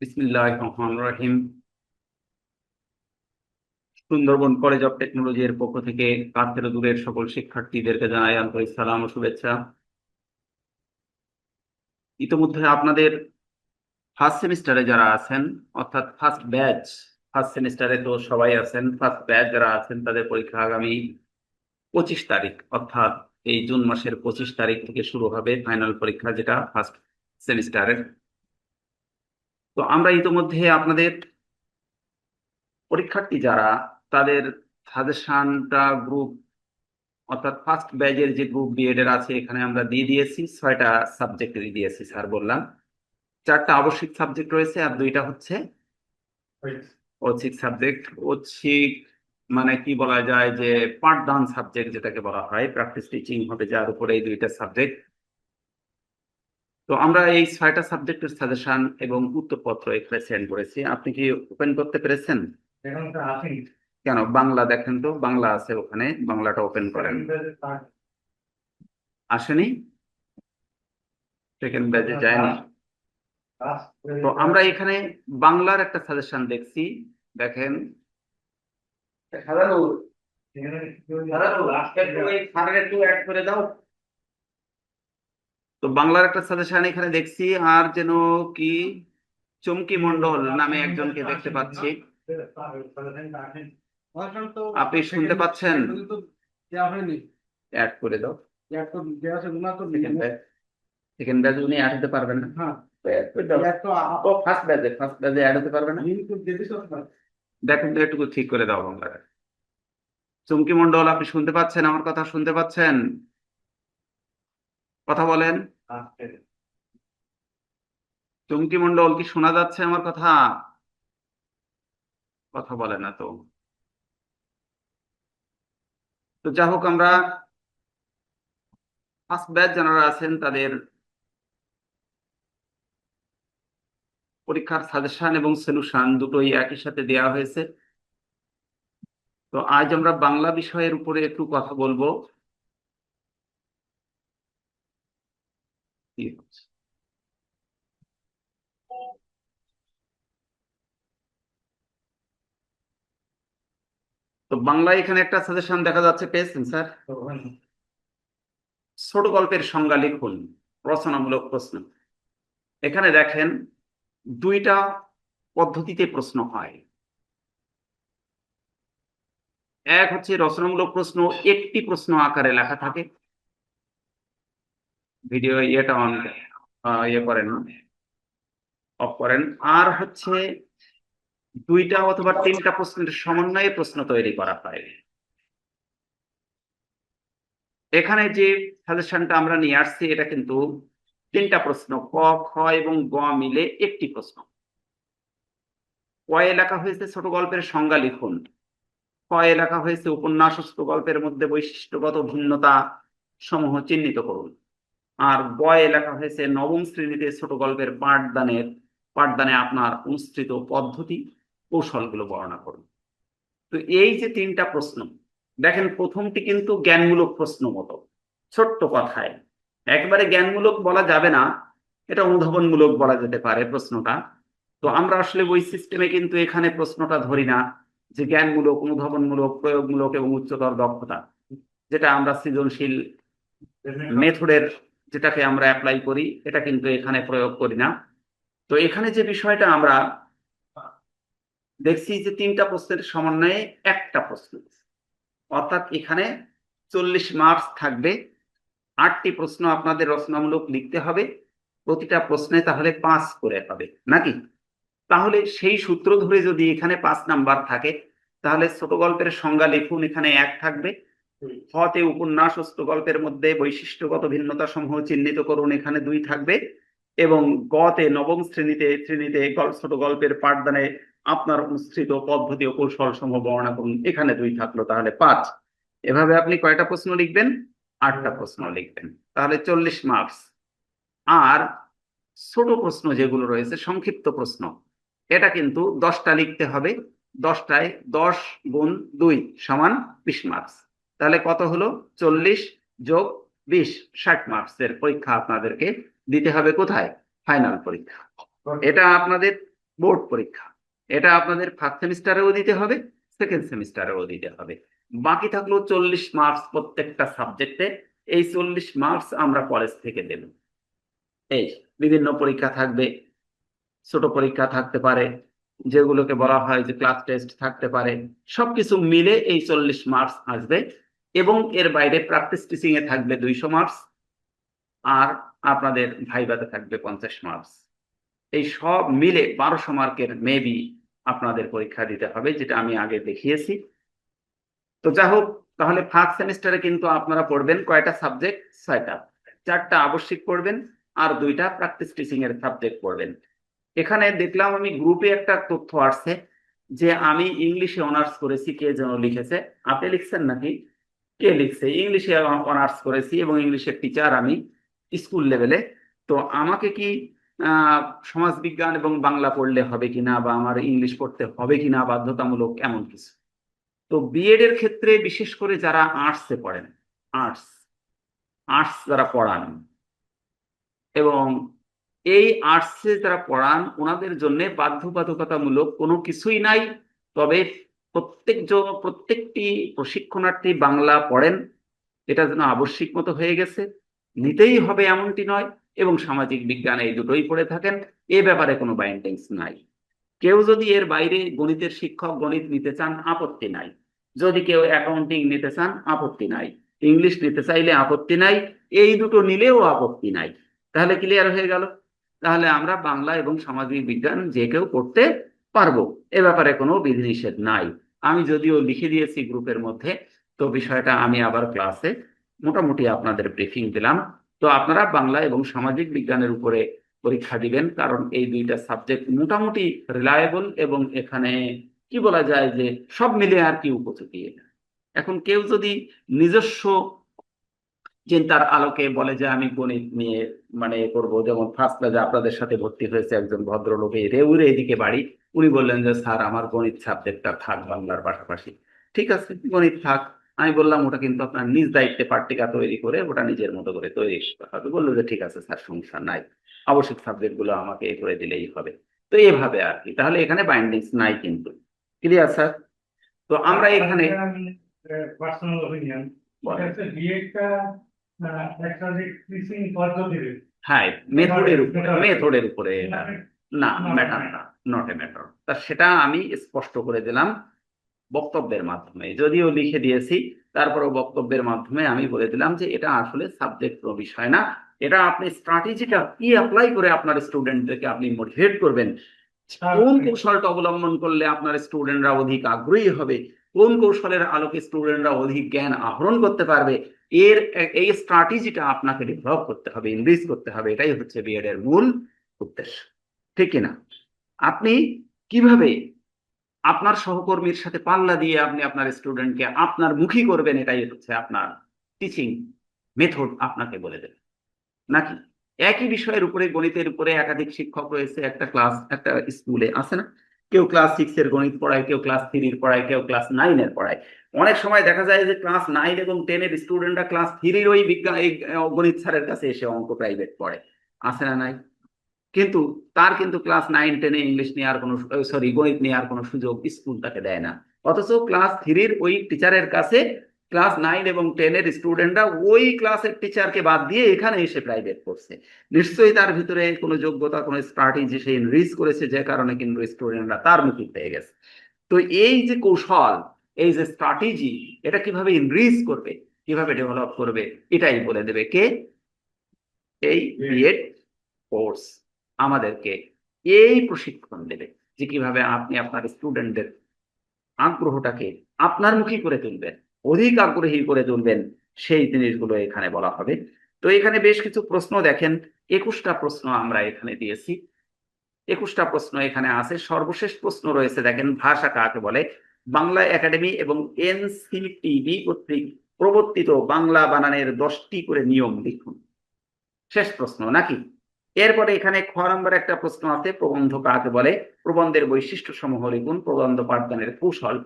বিসমিল্লাহির রহমানির রহিম। Sundarban college of technology এর পক্ষ থেকে কাছের ও দূরের সকল শিক্ষার্থীদেরকে জানাই আন্তরিক সালাম ও শুভেচ্ছা। ইতিমধ্যে আপনাদের ফার্স্ট সেমিস্টারে যারা আছেন, অর্থাৎ ফার্স্ট সেমিস্টারে তো সবাই আছেন, ফার্স্ট ব্যাচ যারা আছেন তাদের পরীক্ষা আগামী 25 তারিখ, অর্থাৎ এই জুন মাসের 25 তারিখ থেকে শুরু হবে ফাইনাল পরীক্ষা, যেটা ফার্স্ট সেমিস্টারের। তো আমরা ইতিমধ্যে আপনাদের পরীক্ষার্থী যারা, তাদের সাজেশনটা গ্রুপ, অর্থাৎ ফার্স্ট ব্যাচের যে গ্রুপ বিএড এর আছে এখানে আমরা দিয়ে দিয়েছি। 6টা সাবজেক্ট দিয়ে দিয়েছি স্যার বললাম। 4টা আবশ্যিক সাবজেক্ট রয়েছে আর 2টা হচ্ছে ঐচ্ছিক সাবজেক্ট। ঐচ্ছিক মানে কি বলা যায়, যে পাঠদান সাবজেক্ট যেটাকে বলা হয়, প্র্যাকটিস টিচিং হবে যার উপরে এই 2টা সাবজেক্ট। তো আমরা এই 6টা সাবজেক্টের সাজেশন এবং উত্তরপত্র এখানে সেন্ড করেছি। আপনি কি ওপেন করতে পেরেছেন? এখন তো আসেনি। কেন, বাংলা দেখেন তো, বাংলা আছে ওখানে, বাংলাটা ওপেন করেন। আসেনি? সেকেন্ড ব্যাচে যায়নি। তো আমরা এখানে বাংলার একটা সাজেশন দেখছি, দেখেন। হারানুর, হারানুর, আজকে একটু এই স্যারের একটু অ্যাড করে দাও। তো বাংলার একটা সাজেশন এখানে দেখছি, আর যেন কি চমকি মণ্ডল নামে একজনকে দেখতে পাচ্ছি। আপনি শুনতে পাচ্ছেন? অ্যাড করে দাও। সেকেন্ড ব্যাচ উনি অ্যাড হতে পারবেন না। ও ফার্স্ট ব্যাচে অ্যাড হতে পারবে না। দেখেন তো, একটু ঠিক করে দাও বাংলাটা। চুমকি মণ্ডল, আপনি শুনতে পাচ্ছেন? আমার কথা শুনতে পাচ্ছেন? কথা বলেন। চুমকি মণ্ডল, কি শোনা যাচ্ছে আমার কথা? কথা বলে না তো। তো যাই হোক, আমরা ফার্স্ট ব্যাচ যারা আছেন তাদের পরীক্ষার সাজেশন এবং সলিউশন দুটোই একই সাথে দেওয়া হয়েছে। তো আজ আমরা বাংলা বিষয়ের উপরে একটু কথা বলবো। কি হচ্ছে? তো বাংলায় এখানে একটা সাজেশন দেখা যাচ্ছে, পেয়েছেন স্যার? ছোট গল্পের সংজ্ঞা লিখুন, রচনামূলক প্রশ্ন। এখানে দেখেন 2টা পদ্ধতিতে প্রশ্ন হয়। এক হচ্ছে রচনামূলক প্রশ্ন, একটি প্রশ্ন আকারে লেখা থাকে। ভিডিও ইয়েটা অন, ইয়ে করেন, অফ করেন। আর হচ্ছে 2টা অথবা 3টা প্রশ্নের সমন্বয়ে প্রশ্ন তৈরি করা হয়। এখানে যে সাজেশনটা আমরা নিয়ে আসছি এটা কিন্তু 3টা প্রশ্ন, ক, খ এবং গ মিলে একটি প্রশ্ন। কয়ে লেখা হয়েছে ছোট গল্পের সংজ্ঞা লিখুন, কয়ে লেখা হয়েছে উপন্যাসস্থ গল্পের মধ্যে বৈশিষ্ট্যগত ভিন্নতা সমূহ চিহ্নিত করুন, আর বয়ে লেখা হয়েছে নবম শ্রেণীতে ছোট গল্পের পাঠদানে আপনার অনুসৃত পদ্ধতি কৌশলগুলো বর্ণনা করুন। তো এই যে 3টা প্রশ্ন, দেখেন প্রথমটি কিন্তু জ্ঞানমূলক প্রশ্ন মতো, ছোট্ট কথায়। একবারে জ্ঞানমূলক বলা যাবে না, এটা অনুধাবনমূলক বলা যেতে পারে প্রশ্নটা। তো আমরা আসলে ওই সিস্টেমে কিন্তু এখানে প্রশ্নটা ধরি না, যে জ্ঞানমূলক, অনুধাবনমূলক, প্রয়োগমূলক এবং উচ্চতর দক্ষতা, যেটা আমরা সৃজনশীল মেথডের, যেটাকে আমরা অ্যাপ্লাই করি, এটা কিন্তু এখানে প্রয়োগ করি না। তো এখানে যে বিষয়টা আমরা দেখছি, যে 3টা প্রশ্নের সমন্বয়ে একটা প্রশ্ন, অর্থাৎ এখানে 40 মার্কস থাকবে। 8টি প্রশ্ন আপনাদের রচনামূলক লিখতে হবে, প্রতিটা প্রশ্নে তাহলে 5 করে হবে নাকি? তাহলে সেই সূত্র ধরে যদি এখানে 5 নাম্বার থাকে, তাহলে ছোট গল্পের সংজ্ঞা লিখুন, এখানে 1 থাকবে। হতে উপন্যাসস্থ গল্পের মধ্যে বৈশিষ্ট্যগত ভিন্নতা সমূহ চিহ্নিত করুন, এখানে 2 থাকবে। এবং গতে নবম শ্রেণীতে ছোট গল্পের পাঠদানে আপনার অনুসৃত পদ্ধতি ও কৌশল সমূহ বর্ণনা করুন, এখানে 2 থাকলো, তাহলে 5। এভাবে আপনি কয়টা প্রশ্ন লিখবেন? 8টা প্রশ্ন লিখবেন, তাহলে 40 মার্কস। আর ছোট প্রশ্ন যেগুলো রয়েছে, সংক্ষিপ্ত প্রশ্ন, এটা কিন্তু 10টা লিখতে হবে। 10টায় 10 গুণ 2 সমান 20 মার্কস। তাহলে কত হলো? 40 + 20, 60 মার্কসের পরীক্ষা আপনাদেরকে দিতে হবে। কোথায়? ফাইনাল পরীক্ষা। এটা আপনাদের বোর্ড পরীক্ষা। এটা আপনাদের ফার্স্ট সেমিস্টারেও দিতে হবে, সেকেন্ড সেমিস্টারেও দিতে হবে। বাকি থাকলো 40 মার্কস প্রত্যেকটা সাবজেক্টে। এই 40 মার্কস আমরা কলেজ থেকে দেব। এই বিভিন্ন পরীক্ষা থাকবে, ছোট পরীক্ষা থাকতে পারে, যেগুলোকে বলা হয় যে ক্লাস টেস্ট থাকতে পারে, সবকিছু মিলে এই 40 মার্কস আসবে। এবং এর বাইরে প্র্যাকটিস টিচিং এ থাকবে 200 মার্কস, আর আপনাদের ভাইভাতে থাকবে 50 মার্কস। এই সব মিলে 1200 মার্কের মেবি আপনাদের পরীক্ষা দিতে হবে, যেটা আমি আগে দেখিয়েছি। তো যা হোক, তাহলে ফার্স্ট সেমিস্টারে কিন্তু আপনারা পড়বেন কয়টা সাবজেক্ট? 6টা। 4টা আবশ্যিক পড়বেন, আর 2টা প্র্যাকটিস টিচিং এর সাবজেক্ট পড়বেন। এখানে দেখলাম আমি গ্রুপে একটা তথ্য আসছে যে আমি ইংলিশে অনার্স করেছি, কে যেন লিখেছে, আপনি লিখছেন নাকি? কে লিখছে? ইংলিশে অনার্স করেছি এবং ইংলিশের টিচার আমি স্কুল লেভেলে। তো আমাকে কি আহ সমাজবিজ্ঞান এবং বাংলা পড়লে হবে কিনা, বা আমার ইংলিশ পড়তে হবে কিনা বাধ্যতামূলক, এমন কিছু? তো বিএড এর ক্ষেত্রে বিশেষ করে যারা আর্টসে পড়েন, আর্টস আর্টস যারা পড়ান, এবং এই আর্টসে যারা পড়ান, ওনাদের জন্য বাধ্যবাধকতামূলক কোনো কিছুই নাই। তবে প্রত্যেকটি প্রশিক্ষণার্থী বাংলা পড়েন, এটা যেন আবশ্যিক মতো হয়ে গেছে, নিতেই হবে এমনটি নয়। এবং সামাজিক বিজ্ঞান, এই দুটোই পড়ে থাকেন, এ ব্যাপারে কোনো বাইন্ডিংস নাই। কেউ যদি এর বাইরে গণিতের শিক্ষক গণিত নিতে চান, আপত্তি নাই। যদি কেউ অ্যাকাউন্টিং নিতে চান, আপত্তি নাই। ইংলিশ নিতে চাইলে আপত্তি নাই। এই দুটো নিলেও আপত্তি নাই। তাহলে ক্লিয়ার হয়ে গেল। তাহলে আমরা বাংলা এবং সামাজিক বিজ্ঞান যে কেউ পড়তে পারবো, এ ব্যাপারে কোনো বিধিনিষেধ নাই। আমি যদিও লিখে দিয়েছি গ্রুপের মধ্যে, তো বিষয়টা আমি আবার ক্লাসে মোটামুটি আপনাদের ব্রিফিং দিলাম। তো আপনারা বাংলা এবং সামাজিক বিজ্ঞানের উপরে পরীক্ষা দিবেন, কারণ এই 2টা সাবজেক্ট মোটামুটি রিলায়েবল, এবং এখানে কি বলা যায় যে সব মিলে আর কি উপযোগী। এখন কেউ যদি নিজস্ব চিন্তার আলোকে বলে যে আমি গণিত নিয়ে মানে করব, যেমন ফার্স্ট ক্লাসে আপনাদের সাথে ভর্তি হয়েছে একজন ভদ্রলোক, এই রেউরে এদিকে বাড়ি, উনি বললেন যে স্যার আমার গণিত সাবজেক্টটা থাক বাংলার পাশাপাশি। ঠিক আছে, গণিত থাক। আমি বললাম ওটা কিন্তু আপনার নিজ দায়িত্বে পাট্টিকা তৈরি করে ওটা নিজের মতো করে তৈরি করতে হবে। বললো যে ঠিক আছে স্যার, সমস্যা নাই, আবশ্যিক সাবজেক্ট গুলো আমাকে এ করে দিলেই হবে। তো এভাবে আর কি, তাহলে এখানে বাইন্ডিংস নাই কিন্তু। Clear sir? তো আমরা এখানে পার্সোনাল অপিনিয়ন, এটা হচ্ছে বিএডটা একাধিক টিচিং পদ্ধতির, হ্যাঁ, মেথডের উপরে এটা না, ম্যাটার না, নট এ ম্যাটার। তা সেটা আমি স্পষ্ট করে দিলাম বক্তব্যের মাধ্যমে, যদিও লিখে দিয়েছি, তারপরেও বক্তব্যের মাধ্যমে আমি বলে দিলাম যে এটা আসলে সাবজেক্ট বিষয় না। এটা আপনি স্ট্র্যাটেজিটা কি অ্যাপ্লাই করে আপনার স্টুডেন্টদেরকে আপনি মোটিভেট করবেন, কোন কৌশলটা অবলম্বন করলে আপনার স্টুডেন্টরা অধিক আগ্রহী হবে, কোন কৌশলের আলোকে স্টুডেন্টরা অধিক জ্ঞান আহরণ করতে পারবে, এই স্ট্র্যাটেজিটা আপনাকে ডেভেলপ করতে হবে, ইনভেস্ট করতে হবে। এটাই হচ্ছে বিএড এর মূল উদ্দেশ্য, ঠিক কিনা? আপনি কিভাবে আপনার সহকর্মীর সাথে পাল্লা দিয়ে আপনি আপনার স্টুডেন্টকে আপনার মুখী করবেন, এটাই হচ্ছে আপনার টিচিং মেথড, আপনাকে বলে দেবে। নাকি একই বিষয়ের উপরে, গণিতের উপরে একাধিক শিক্ষক রয়েছে, একটা স্কুলে আছে না, কেউ ক্লাস 6 এর গণিত পড়ায়, কেউ ক্লাস 3 এর পড়ায়, কেউ ক্লাস 9 এর পড়ায়। অনেক সময় দেখা যায় যে ক্লাস 9 এবং 10 এর স্টুডেন্টরা ক্লাস 3 এর ওই বিজ্ঞান এই গণিত স্যারের কাছে এসে অঙ্ক প্রাইভেট পড়ে, আছে না নাই? কিন্তু তার কিন্তু ক্লাস 9-10 এ ইংলিশ নেওয়ার কোনো, সরি, গণিত নেওয়ার কোনো সুযোগ স্কুল তাকে দেয় না। অথচ ক্লাস 3 এর ওই টিচারের কাছে ক্লাস 9 এবং 10 এর স্টুডেন্টরা ওই ক্লাসের টিচারকে বাদ দিয়ে এখানে এসে প্রাইভেট পড়ছে। নিশ্চয়ই তার ভিতরে কোনো যোগ্যতা, কোনো স্ট্র্যাটেজি সে ইনরিচ করেছে, যে কারণে কিন্তু স্টুডেন্টরা তার মুখী হয়ে গেছে। তো এই যে কৌশল, এই যে স্ট্র্যাটেজি, এটা কিভাবে ইনরিচ করবে, কিভাবে ডেভেলপ করবে, এটাই বলে দেবে কে? এই বিএড কোর্স আমাদেরকে এই প্রশিক্ষণ দেবে, যে কিভাবে আপনি আপনার স্টুডেন্টদের আগ্রহটাকে আপনার মুখী করে তুলবেন, অধিক আগ্রহী করে তুলবেন, সেই জিনিসগুলো এখানে বলা হবে। তো এখানে বেশ কিছু প্রশ্ন দেখেন, 21টা প্রশ্ন আমরা এখানে দিয়েছি। 21টা প্রশ্ন এখানে আছে। সর্বশেষ প্রশ্ন রয়েছে, দেখেন, ভাষা কাকে বলে? বাংলা একাডেমি এবং এনসিটিবি কর্তৃক প্রবর্তিত বাংলা বানানের 10টি করে নিয়ম লিখুন। শেষ প্রশ্ন নাকি? এরপরে এখানে খ নম্বর একটা প্রশ্ন আছে, প্রবন্ধ কাকে বলে? প্রবন্ধের বৈশিষ্ট্য সমূহ লিখুন, প্রবন্ধ পাঠদানের কৌশল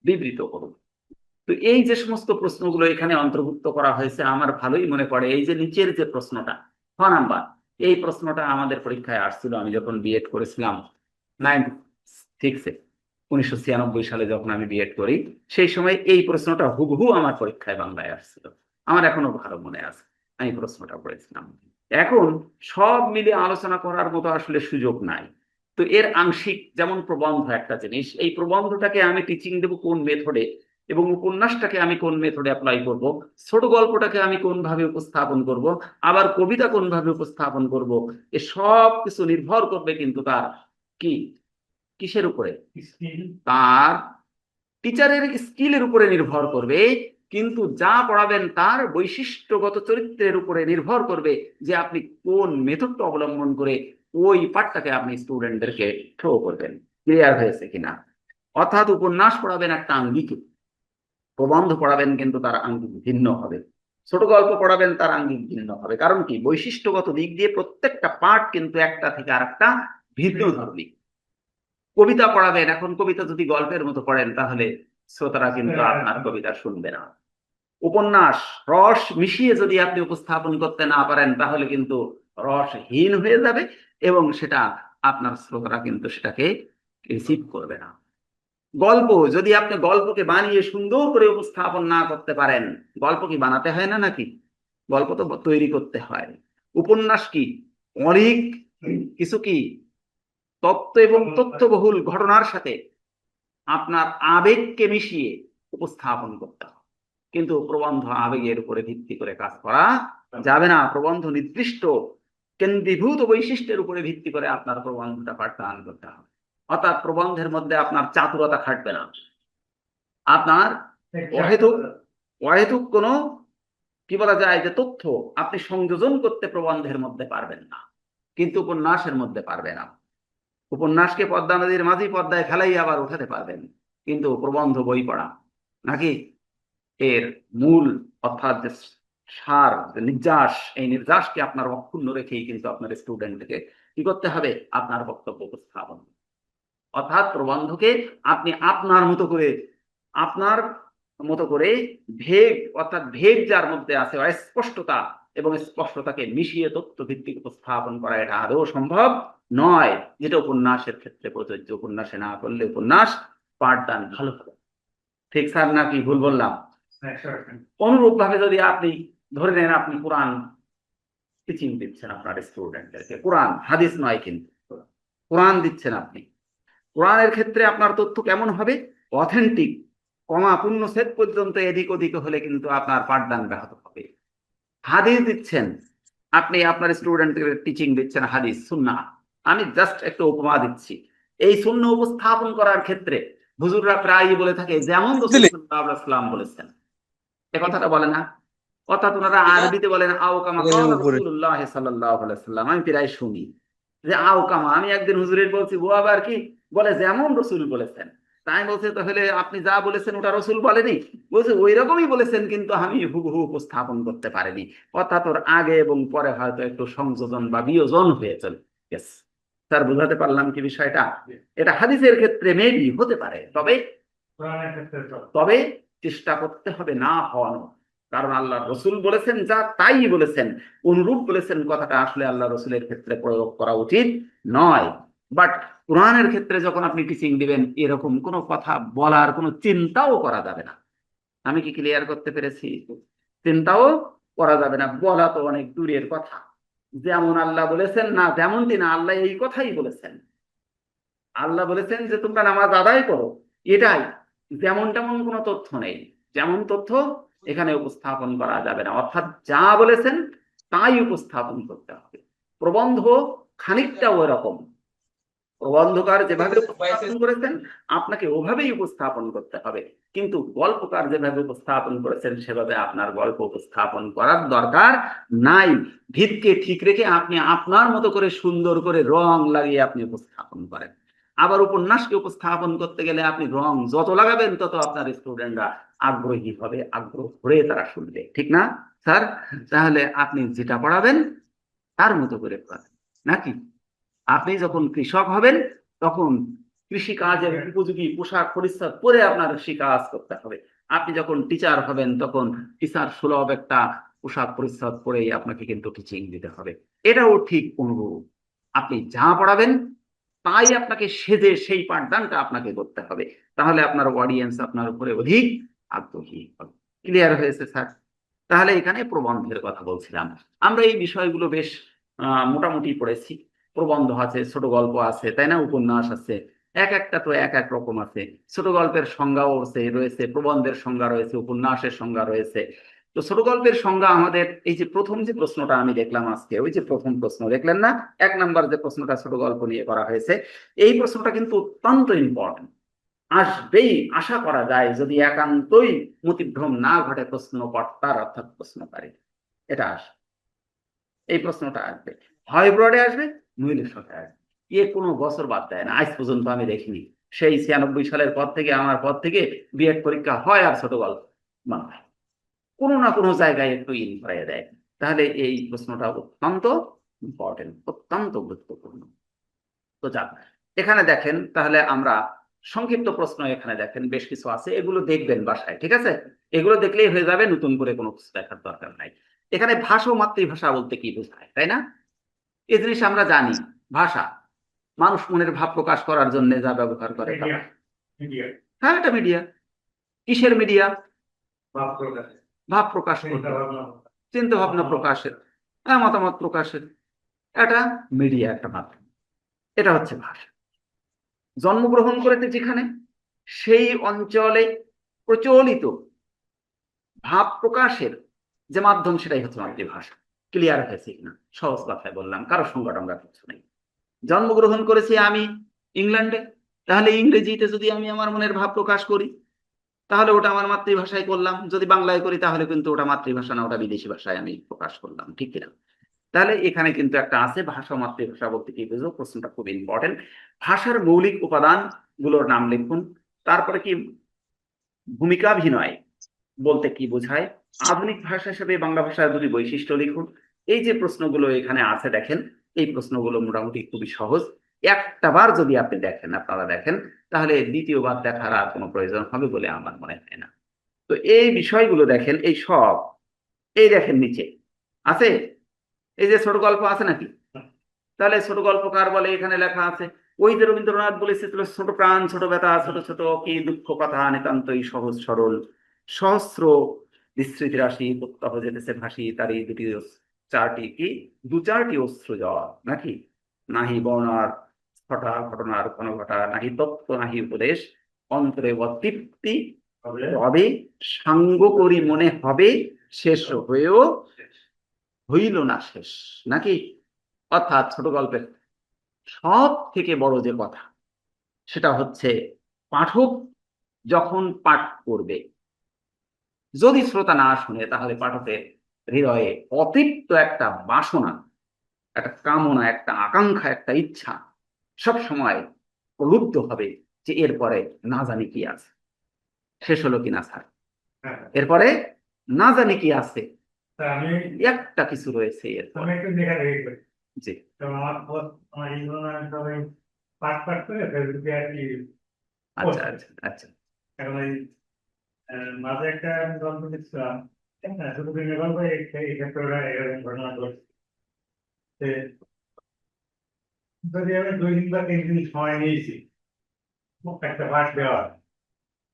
বিবৃত করুন। তো এই যে সমস্ত প্রশ্নগুলো এখানে অন্তর্ভুক্ত করা হয়েছে, আমার ভালোই মনে পড়ে এই যে নিচের যে প্রশ্নটা, খ নাম্বার, এই প্রশ্নটা আমাদের পরীক্ষায় আসছিল আমি যখন বিএড করেছিলাম। 96-এ 1996 সালে যখন আমি বিএড করি, সেই সময় এই প্রশ্নটা হুবহু আমার পরীক্ষায় বাংলায় আসছিল। আমার এখনো ভালো মনে আছে, আমি প্রশ্নটা পড়েছিলাম। এখন সব মিলে আলোচনা করার মতো আসলে সুযোগ নাই। তো এর আংশিক, যেমন প্রবন্ধ একটা জিনিস, এই প্রবন্ধটাকে আমি টিচিং দেবো কোন মেথডে, এবং উপন্যাসটাকে আমি কোন মেথডে অ্যাপ্লাই করব, ছোট গল্পটাকে আমি কোন ভাবে উপস্থাপন করব, আবার কবিতা কোন ভাবে উপস্থাপন করব, এ সব কিছু নির্ভর করবে কিন্তু তার কি, কিসের উপরে? স্কিল। তার টিচারের স্কিলের উপরে নির্ভর করবে, কিন্তু যা পড়াবেন তার বৈশিষ্ট্যগত চরিত্রের উপরে নির্ভর করবে যে আপনি কোন মেথডটা অবলম্বন করে ওই পাঠটাকে আপনি স্টুডেন্টদেরকে থ্রো করবেন। ক্লিয়ার হয়েছে কিনা? অর্থাৎ উপন্যাস পড়াবেন একটা আঙ্গিকে, প্রবন্ধ পড়াবেন কিন্তু তার আঙ্গিক ভিন্ন হবে, ছোট গল্প পড়াবেন তার আঙ্গিক ভিন্ন হবে। কারণ কি, বৈশিষ্ট্যগত দিক দিয়ে প্রত্যেকটা পাঠ কিন্তু একটা থেকে আরেকটা ভিন্ন ধর্মী। কবিতা পড়াবেন, এখন কবিতা যদি গল্পের মতো পড়েন তাহলে শ্রোতারা কিন্তু আপনার কবিতা শুনবে না। উপন্যাস রস মিশিয়ে যদি আপনি উপস্থাপন করতে না পারেন তাহলে কিন্তু রসহীন হয়ে যাবে, এবং সেটা আপনার শ্রোতারা কিন্তু সেটাকে রিসিভ করবে না। গল্প যদি আপনি গল্পকে বানিয়ে সুন্দর করে উপস্থাপন না করতে পারেন, গল্প কি বানাতে হয় না নাকি? গল্প তো তৈরি করতে হয়। উপন্যাস কি অনেক কিছু কি তত্ত্ব এবং তথ্যবহুল ঘটনার সাথে আপনার আবেগকে মিশিয়ে উপস্থাপন করতে হবে। কিন্তু প্রবন্ধ আবেগের উপরে ভিত্তি করে কাজ করা যাবে না। প্রবন্ধ নির্দিষ্ট কেন্দ্রীভূত বৈশিষ্ট্যের উপরে ভিত্তি করে আপনার প্রবন্ধটা পাঠদান করতে হবে। অর্থাৎ প্রবন্ধের মধ্যে আপনার চাতুরতা খাটবে না, আপনার অহেতুক অহেতুক কোনো কি বলা যায় যে তথ্য আপনি সংযোজন করতে প্রবন্ধের মধ্যে পারবেন না, কিন্তু উপন্যাসের মধ্যে পারবে না। উপন্যাসকে পদ্মা নদীর মাঝি পদ্মায় ফেলাই আবার উঠাতে পারবেন, কিন্তু প্রবন্ধ বই পড়া নাকি এর মূল, অর্থাৎ যে সার, যে নির্যাস, এই নির্যাসকে আপনার অক্ষুণ্ণ রেখেই কিন্তু আপনার স্টুডেন্টকে কি করতে হবে, আপনার বক্তব্য উপস্থাপন। অর্থাৎ প্রবন্ধকে আপনি আপনার মতো করে ভেগ, অর্থাৎ ভেগ যার মধ্যে আছে অস্পষ্টতা, এবং স্পষ্টতাকে মিশিয়ে তথ্য ভিত্তিক উপস্থাপন করা এটা আদৌ সম্ভব নয়, যেটা উপন্যাসের ক্ষেত্রে প্রযোজ্য। উপন্যাসে না করলে উপন্যাস পাঠদান ভালো হবে। ঠিক স্যার নাকি ভুল বললাম? অনুরূপ ভাবে যদি আপনি ধরে নেন আপনি কোরআন টিচিং দিচ্ছেন আপনার স্টুডেন্টদেরকে, কোরআন হাদিস নয় কিন্তু কোরআন দিচ্ছেন আপনি, কোরআনের ক্ষেত্রে আপনার তথ্য কেমন হবে? অথেন্টিক, কমা পূর্ণচ্ছেদ পর্যন্ত এদিক ওদিক হলে কিন্তু আপনার পাঠদান ব্যাহত হবে। হাদিস দিচ্ছেন আপনি, আপনার স্টুডেন্টদের টিচিং দিচ্ছেন হাদিস সুন্নাহ, আমি জাস্ট একটা উপমা দিচ্ছি। এই সুন্নাহ উপস্থাপন করার ক্ষেত্রে হুজুররা প্রায়ই বলে থাকে যেমন রাসূল সাল্লাল্লাহু আলাইহি ওয়াসাল্লাম বলেছেন, এ কথাটা বলে না? অর্থাৎ ওনারা আরবিতে বলেন আও কামা ক্বালা রাসূলুল্লাহ সাল্লাল্লাহু আলাইহি ওয়াসাল্লাম। আমি প্রায় শুনি যে আও কামা, আমি একদিন হুজুরের বলছি ও আবার কি বলে যেমন রসুল বলেছেন। তাই বলছে তাহলে আপনি যা বলেছেন ওটা রসুল বলেনি? বলছে ওই রকমই বলেছেন কিন্তু আমি হুবহু উপস্থাপন করতে পারিনি। অর্থাৎ ওর আগে এবং পরে হয়তো একটু সংযোজন বা বিয়োজন হয়েছে। স্যার বুঝাতে পারলাম কি বিষয়টা? এটা হাদিসের ক্ষেত্রে মেবি হতে পারে, তবে তবে চেষ্টা করতে হবে না হওয়ানো। কারণ আল্লাহ রসুল বলেছেন যা তাই বলেছেন, অনুরূপ বলেছেন কথাটা আসলে আল্লাহ রসুলের ক্ষেত্রে প্রয়োগ করা উচিত নয়। বাট কোরআনের ক্ষেত্রে যখন আপনি টিচিং দিবেন এরকম কোনো কথা বলার কোনো চিন্তাও করা যাবে না। আমি কি ক্লিয়ার করতে পেরেছি? চিন্তাও করা যাবে না, বলা তো অনেক দূরের কথা। যেমন আল্লাহ বলেছেন না তেমনটি না, আল্লাহ এই কথাই বলেছেন। আল্লাহ বলেছেন যে তোমরা নামাজ আদায় করো, এটাই। যেমন তেমন কোনো তথ্য নেই, যেমন তথ্য এখানে উপস্থাপন করা যাবে না। অর্থাৎ যা বলেছেন তাই উপস্থাপন করতে হবে। প্রবন্ধ খানিকটা ওই রকম, প্রবন্ধকার যেভাবে উপস্থাপন করেছেন আপনাকে ওভাবেই উপস্থাপন করতে হবে, কিন্তু গল্পকার যেভাবে উপস্থাপন করেছেন সেভাবে আপনার গল্প উপস্থাপন করার দরকার নাই। ভিতকে ঠিক রেখে আপনি আপনার মতো করে সুন্দর করে রং লাগিয়ে আপনি উপস্থাপন করেন। আবার উপন্যাসকে উপস্থাপন করতে গেলে আপনি রং যত লাগাবেন তত আপনার স্টুডেন্টরা আগ্রহী হবে, আগ্রহ ভরে তারা শুনবে, ঠিক না স্যার? তাহলে আপনি যেটা পড়াবেন তার মতো করে পড়াবেন নাকি? আপনি যখন কৃষক হবেন তখন কৃষি কাজের উপযোগী পোশাক পরিচ্ছদ পরে আপনার কৃষি কাজ করতে হবে। আপনি যখন টিচার হবেন তখন টিচার সুলভ একটা পোশাক পরিচ্ছদ পরেই আপনাকে কিন্তু টিচিং দিতে হবে। এটাও ঠিক অনুরূপ, আপনি যা পড়াবেন তাই আপনাকে সেজে সেই পাঠদানটা আপনাকে করতে হবে, তাহলে আপনার অডিয়েন্স আপনার উপরে অধিক আগ্রহী হবে। ক্লিয়ার হয়েছে স্যার? তাহলে এখানে প্রবন্ধের কথা বলছিলাম। আমরা এই বিষয়গুলো বেশ মোটামুটি পড়েছি। প্রবন্ধ আছে, ছোট গল্প আছে, তাই না, উপন্যাস আছে, এক একটা তো এক এক রকম আছে। ছোট গল্পের সংজ্ঞাও রয়েছে, প্রবন্ধের সংজ্ঞা রয়েছে, উপন্যাসের সংজ্ঞা রয়েছে। তো ছোট গল্পের সংজ্ঞা আমাদের এই যে প্রথম যে প্রশ্নটা আমি দেখলাম আজকে, ওই যে প্রথম প্রশ্ন দেখলেন না, 1 নম্বর যে প্রশ্নটা ছোট গল্প নিয়ে করা হয়েছে, এই প্রশ্নটা কিন্তু অত্যন্ত ইম্পর্টেন্ট। আসবেই, আশা করা যায়, যদি একান্তই মতিভ্রম না ঘটে প্রশ্নকর্তার অর্থাৎ প্রশ্নকারী, এটা আসবে, এই প্রশ্নটা আসবে, হয় ব্রডে আসবে, নইলে শর্টে আসবে। এ কোনো বছর বাদ দেয় না, আজ পর্যন্ত আমি দেখিনি। সেই 96 সালের পর থেকে, আমার পর থেকে বিএড পরীক্ষা হয় আর ছোট গল্প বাংলায় কোনো না কোনো জায়গায় একটু ইন করে দেয়। তাহলে এই প্রশ্নটা অত্যন্ত ইম্পর্টেন্ট, অত্যন্ত গুরুত্বপূর্ণ। তো যাক, এখানে দেখেন, তাহলে আমরা সংক্ষিপ্ত প্রশ্ন এখানে দেখেন বেশ কিছু আছে, এগুলো দেখবেন বাসায়, ঠিক আছে? এগুলো দেখলেই হয়ে যাবে, নতুন করে কোনো কিছু দেখার দরকার নাই। এখানে ভাষা ও মাতৃভাষা বলতে কি বোঝায়, তাই না? এই জিনিস আমরা জানি। ভাষা মানুষ মনের ভাব প্রকাশ করার জন্য যা ব্যবহার করে তা। মিডিয়া, মিডিয়া, হ্যাঁ, এটা মিডিয়া। কিসের মিডিয়া? ভাব প্রকাশ, ভাব প্রকাশ চিন্তা করতে, ভাবনা, চিন্তা ভাবনা প্রকাশের, হ্যাঁ, মতামত প্রকাশের, এটা মিডিয়া, একটা মাধ্যম। এটা হচ্ছে ভাষা। জন্মগ্রহণ করেছে যেখানে, সেই অঞ্চলে প্রচলিত ভাব প্রকাশের যে মাধ্যম, সেটাই হচ্ছে মাতৃভাষা। ক্লিয়ার হয়েছে কিনা? সহজ কথায় বললাম, কারো সংকট আমরা কিছু নেই। জন্মগ্রহণ করেছি আমি ইংল্যান্ডে, তাহলে ইংরেজিতে যদি আমি আমার মনের ভাব প্রকাশ করি, তাহলে ওটা আমার মাতৃভাষায় করলাম। যদি বাংলায় করি, তাহলে কিন্তু ওটা মাতৃভাষা না, ওটা বিদেশি ভাষায় আমি প্রকাশ করলাম, ঠিক কিনা? তাহলে এখানে কিন্তু একটা আছে, ভাষা ও মাতৃভাষা বলতে কি বুঝো, প্রশ্নটা খুব ইম্পর্টেন্ট। ভাষার মৌলিক উপাদান গুলোর নাম লিখুন। তারপরে কি, ভূমিকাভিনয় বলতে কি বোঝায়, আধুনিক ভাষা হিসেবে বাংলা ভাষার দুটি বৈশিষ্ট্য লিখুন। এই যে প্রশ্নগুলো এখানে আছে দেখেন, এই প্রশ্নগুলো মোটামুটি খুবই সহজ। একটা বার যদি আপনি দেখেন, আপনারা দেখেন, তাহলে দ্বিতীয়বার দেখার আর কোনো প্রয়োজন হবে বলে আমার মনে হয় না। তো এই বিষয়গুলো দেখেন, এই সব, এই দেখেন নিচে আছে, এই যে ছোট গল্প আছে নাকি? তাহলে ছোট গল্প কার বলে, এখানে লেখা আছে। ওই যে রবীন্দ্রনাথ বলেছিল, ছোট প্রাণ ছোট ব্যথা, ছোট ছোট কি দুঃখ কথা, নিতান্তই সহজ সরল, সহস্র বিস্মৃতি রাশি প্রত্যহ যেতেছে ভাসি, তারই দুটি চারটি কি, দু চারটি অশ্রু জল, নাকি? নাহি বর্ণার ঘটা ঘটনার কোন ঘটা, নাহি তত্ত্ব নাহি উপদেশ, অন্তরে অতৃপ্তি, তবে সাঙ্গ করি মনে হবে, শেষ হয়েও হইল না শেষ, নাকি? অর্থাৎ ছোট গল্পের সব থেকে বড় যে কথা, সেটা হচ্ছে পাঠক যখন পাঠ করবে, যদি শ্রোতা না শুনে, তাহলে পাঠকের হৃদয়ে অতৃপ্ত একটা বাসনা, একটা কামনা, একটা আকাঙ্ক্ষা, একটা ইচ্ছা সব সময় প্রলুব্ধ হবে, যে এরপরে না জানি কি আছে। শেষ হলো কিনা স্যার? হ্যাঁ। এরপরে না জানি কি আছে, তা আমি একটা কিছু রয়েছে এরপর। একটু দেখা দেখি করি। জি, কারণ আমার এইগুলো না সবাই পাঠ পাঠ করে ফেসবুকে আর কি আচ্ছা post করে। আচ্ছা আচ্ছা। এখন এই মাঝে একটা আমি গল্প দেখছিলাম, ছোট দিনের গল্প, এই ক্ষেত্রে ওরা এরকম ঘটনা ঘটছে যে, যদি আমি 2 দিন বা 3 দিন সময় নিয়েছি একটা পাঠ দেওয়ার,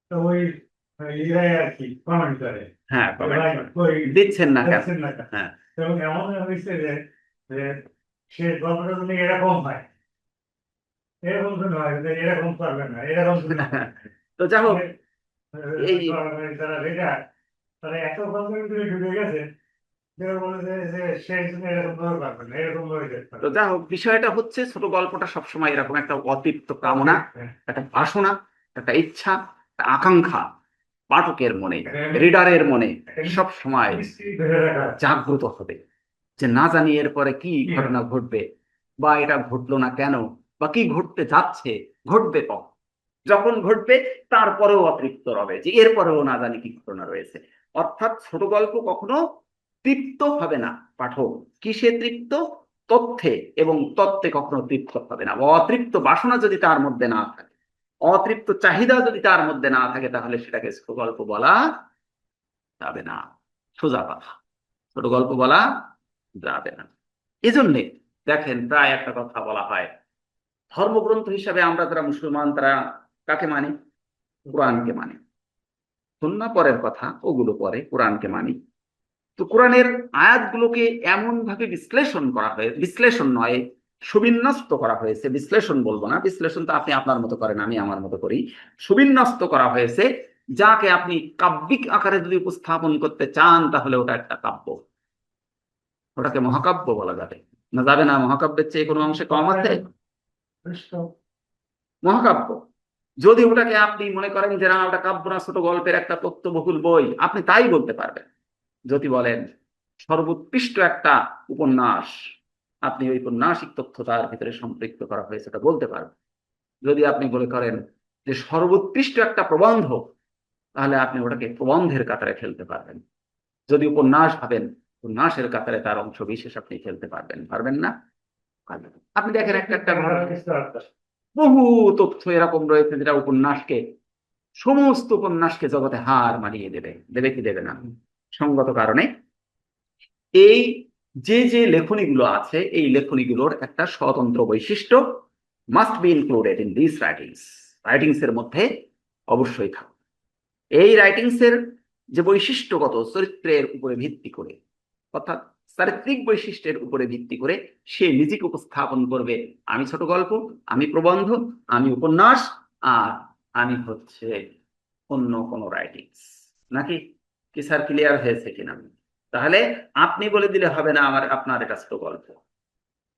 তো ওই এরাই আর কি কমেন্ট করে, হ্যাঁ, যে ভাই কমেন্ট কই দিচ্ছেন না কেন? দেখছেন না কেন? হ্যাঁ। এবং এমন হয়েছে যে যে সে গল্পটা যদি এরকম হয়, এরকম শুনে হয় যে এরকম করবে না, এরকম শুনে হয়। তো যাই হোক, এই যারা রেডার, তারা এত গল্পের ভিতরে ঢুকে গেছে যে ওরা বলে যে সে শুনে এরকম ভাবে পারবে না, এরকম ভাবে দেখতে তো পারবে যাই হোক, বিষয়টা হচ্ছে ছোট গল্পটা সবসময় এরকম একটা অতৃপ্ত কামনা, একটা বাসনা, একটা ইচ্ছা, একটা আকাঙ্ক্ষা পাঠকের মনে, রিডারের মনে সব সময় ধরে রাখা জাগ্রত হবে, যে না জানি এরপরে কি কি ঘটনা হবে। ঘটবে, বা এটা ঘটলো না কেন, বা কি ঘটতে যাচ্ছে, ঘটবে কখন, যখন ঘটবে তারপরেও অতৃপ্ত রবে, যে এরপরেও না জানি কি ঘটনা রয়েছে। অর্থাৎ ছোট গল্প কখনো তৃপ্ত হবে না পাঠক। কিসে তৃপ্ত? তথ্যে, এবং তত্ত্বে কখনো তৃপ্ত হবে না। অতৃপ্ত বাসনা যদি তার মধ্যে না থাকে, অতৃপ্ত চাহিদা যদি তার মধ্যে না থাকে, তাহলে সেটাকে ছোট গল্প বলা যাবে না। সোজা কথা, ছোট গল্প বলা যাবে না। এজন্যে দেখেন, প্রায় একটা কথা বলা হয় ধর্মগ্রন্থ হিসাবে আমরা যারা মুসলমান তারা কাকে মানি? কোরআনকে মানি। সুন্নাহ পরের কথা, ওগুলো পরে, কোরআনকে মানি। তো কোরআনের আয়াতগুলোকে এমন ভাবে বিশ্লেষণ করা হয়েছে, বিশ্লেষণ নয়, সুবিন্যস্ত করা হয়েছে, বিশ্লেষণ বলবো না, বিশ্লেষণ তো আপনি আপনার মতো করেন, আমি আমার মতো করি। সুবিন্যস্ত করা হয়েছে, যাকে আপনি কাব্যিক আকারে যদি উপস্থাপন করতে চান তাহলে ওটা একটা কাব্য, ওটাকে মহাকাব্য বলা যাবে। না যাবে না? মহাকাব্যের চেয়ে কোনো অংশে কম আছে? মহাকাব্য। যদি ওটাকে আপনি মনে করেন যে না ওটা কাব্য না, ছোট গল্পের একটা তথ্যবহুল বই, আপনি তাই বলতে পারবেন। যদি বলেন সর্বোৎকৃষ্ট একটা উপন্যাস, আপনি ওই ঔপন্যাসিক তথ্য তার ভিতরে সম্পৃক্ত করা হয়েছে এটা বলতে পারবেন। যদি আপনি বলে করেন যে সর্বোৎকৃষ্ট একটা প্রবন্ধ, তাহলে আপনি ওটাকে প্রবন্ধের কাতারে ফেলতে পারবেন। যদি উপন্যাস ভাবেন, উপন্যাসের কাতারে তার অংশ বিশেষ আপনি ফেলতে পারবেন, পারবেন না? পারবেন। আপনি দেখেন একটা একটা বহু তথ্য এরকম রয়েছে যেটা উপন্যাসকে, সমস্ত উপন্যাসকে জগতে হার মানিয়ে দেবে। দেবে কি দেবে না? সঙ্গত কারণে এই যে যে লেখনীগুলো আছে, এই লেখনীগুলোর একটা স্বতন্ত্র বৈশিষ্ট্য must be included in this writings. Writings এর মধ্যে অবশ্যই থাকবে। এই রাইটিংস এর যে বৈশিষ্ট্যগত চরিত্রের উপরে ভিত্তি করে, অর্থাৎ চারিত্রিক বৈশিষ্ট্যের উপরে ভিত্তি করে সে নিজেকে উপস্থাপন করবে, আমি ছোট গল্প, আমি প্রবন্ধ, আমি উপন্যাস, আর আমি হচ্ছে অন্য কোনো রাইটিংস। নাকি? কি স্যার, ক্লিয়ার হয়েছে কিনা? তাহলে আপনি বলে দিলে হবে না আমার আপনার এটা ছোট গল্প,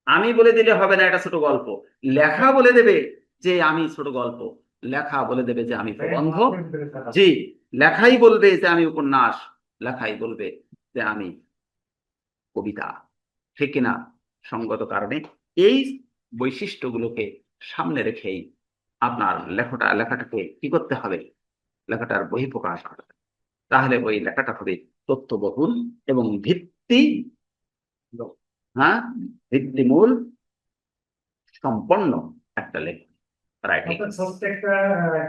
আমি বলে দিলে হবে না এটা ছোট গল্প। লেখা বলে দেবে যে আমি ছোট গল্প, লেখা বলে দেবে যে আমি প্রবন্ধ, জি, লেখাই বলবে যে আমি উপন্যাস, লেখাই বলবে যে আমি কবিতা। ঠিক কিনা? সঙ্গত কারণে এই বৈশিষ্ট্যগুলোকে সামনে রেখেই আপনার লেখাটাকে কি করতে হবে? লেখাটার বহিঃপ্রকাশ করতে হবে। তাহলে ওই লেখাটা হবে তথ্যবহুল এবং ভিত্তি, হ্যাঁ, ভিত্তিমূল সম্পন্ন একটা লেখা, রাইটিং। প্রত্যেকটা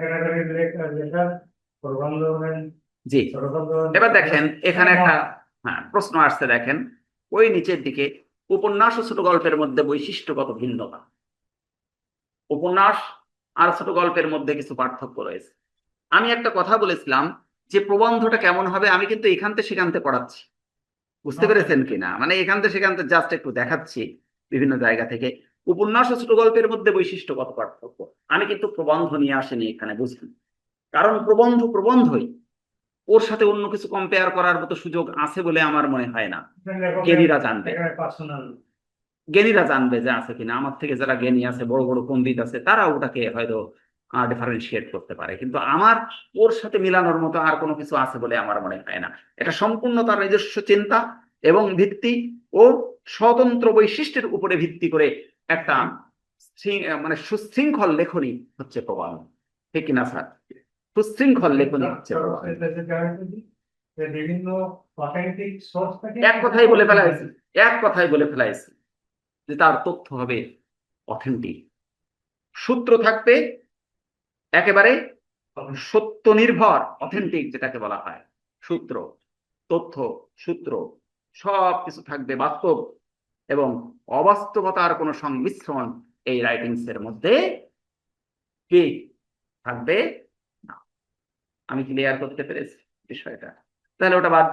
ক্যাটাগরির লেখা প্রবন্ধ জি, ছোটগল্প এবার দেখেন এখানে একটা, হ্যাঁ, প্রশ্ন আসছে, দেখেন ওই নিচের দিকে, উপন্যাস ও ছোট গল্পের মধ্যে বৈশিষ্ট্যগত ভিন্নতা। উপন্যাস আর ছোট গল্পের মধ্যে কিছু পার্থক্য রয়েছে। আমি একটা কথা বলেছিলাম যে প্রবন্ধটা কেমন হবে, আমি কিন্তু এখান থেকে সেখান থেকে পড়াচ্ছি, বুঝতে পেরেছেন কিনা? মানে এখান থেকে সেখান থেকে জাস্ট একটু দেখাচ্ছি বিভিন্ন জায়গা থেকে। উপন্যাস ও ছোট গল্পের মধ্যে বৈশিষ্ট্যগত পার্থক্য, আমি কিন্তু প্রবন্ধ নিয়ে আসিনি এখানে, বুঝলেন? কারণ প্রবন্ধ প্রবন্ধই, ওর সাথে অন্য কিছু কম্পেয়ার করার মতো সুযোগ আছে বলে আমার মনে হয় না। জ্ঞানীরা জানবে, পার্সোনাল, জ্ঞানীরা জানবে যে আছে কিনা। আমার থেকে যারা জ্ঞানী আছে, বড় বড় পণ্ডিত আছে, তারা ওটাকে হয়তো ডিফারেন্সিয়েট করতে পারে, কিন্তু আমার ওর সাথে মিলানোর মতো আর কোনো কিছু আছে বলে আমার মনে হয় না। এটা সম্পূর্ণ তার নিজস্ব চিন্তা এবং ভিত্তি ও স্বতন্ত্র বৈশিষ্ট্যের উপরে ভিত্তি করে একটা মানে সুশৃঙ্খল লেখনী হচ্ছে প্রবাহ। ঠিক কিনা স্যার? সুশৃঙ্খল লেখনী হচ্ছে প্রবাহ। বিভিন্ন অথেন্টিক সোর্স থেকে এক কথাই বলে ফেলাইছি, এক কথাই বলে ফেলাইছি যে তার তথ্য হবে অথেন্টিক, সূত্র থাকবে একেবারে সত্য নির্ভর, অথেন্টিক যেটাকে বলা হয়, সূত্র, তথ্য, সূত্র সব কিছু থাকবে বাস্তব, এবং অবাস্তবতার কোনো সংমিশ্রণ এই রাইটিংস এর মধ্যে কি থাকবে না। আমি ক্লিয়ার করতে পেরেছি বিষয়টা? তাহলে ওটা বাদ।